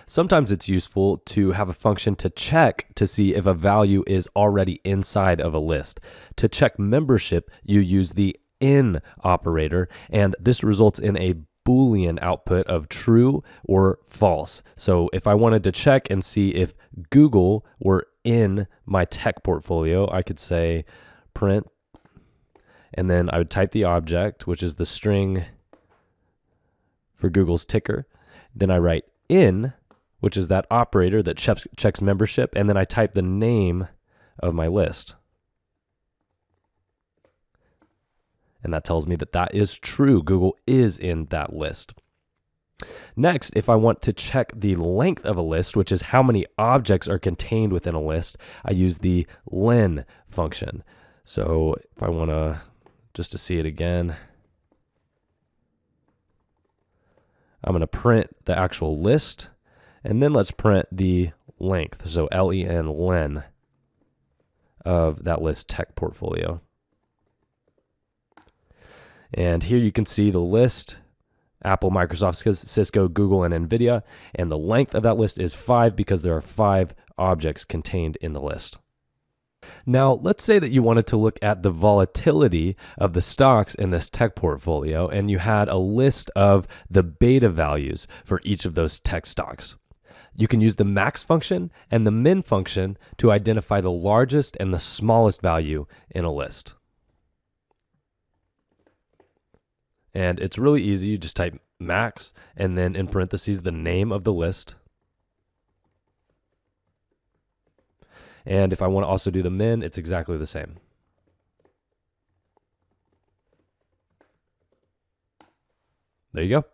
Sometimes it's useful to have a function to check to see if a value is already inside of a list. To check membership, you use the in operator, and this results in a Boolean output of true or false. So if I wanted to check and see if Google were in my tech portfolio, I could say print, and then I would type the object, which is the string for Google's ticker. Then I write in, which is that operator that checks membership, and then I type the name of my list. And that tells me that that is true. Google is in that list. Next, if I want to check the length of a list, which is how many objects are contained within a list, I use the len function. So if I want to, just to see it again, I'm going to print the actual list, and then let's print the length, so len of that list tech portfolio. And here you can see the list, Apple, Microsoft, Cisco, Google, and NVIDIA, and the length of that list is 5 because there are 5 objects contained in the list. Now, let's say that you wanted to look at the volatility of the stocks in this tech portfolio, and you had a list of the beta values for each of those tech stocks. You can use the max function and the min function to identify the largest and the smallest value in a list. And it's really easy. You just type max and then in parentheses the name of the list. And if I want to also do the min, it's exactly the same. There you go.